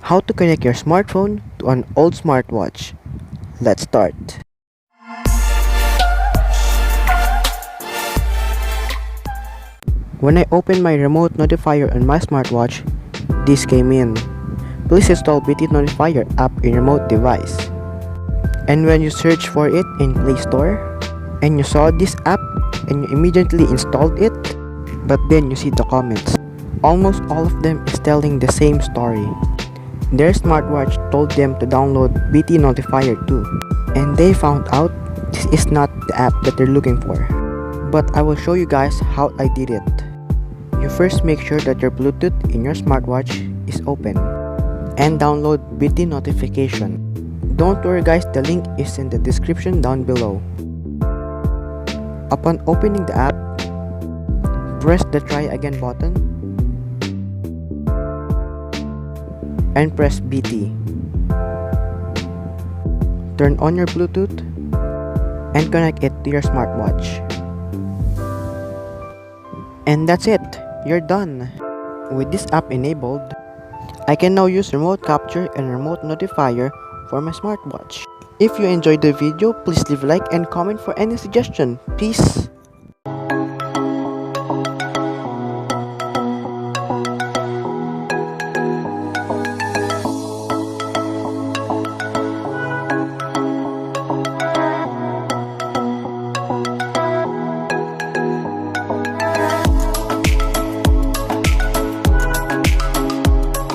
How to connect your smartphone to an old smartwatch. Let's start. When I opened my remote notifier on my smartwatch, this came in. Please install BT Notifier app in your remote device. And when you search for it in Play Store, and you saw this app and you immediately installed it, but then you see the comments. Almost all of them is telling the same story. Their smartwatch told them to download BT Notifier too, and they found out this is not the app that they're looking for. But I will show you guys how I did it. You first make sure that your Bluetooth in your smartwatch is open, and download BT Notification. Don't worry guys, the link is in the description down below. Upon opening the app, press the try again button and press BT. Turn on your Bluetooth and connect it to your smartwatch. And that's it, you're done. With this app enabled, I can now use remote capture and remote notifier for my smartwatch. If you enjoyed the video, please leave a like and comment for any suggestion. Peace!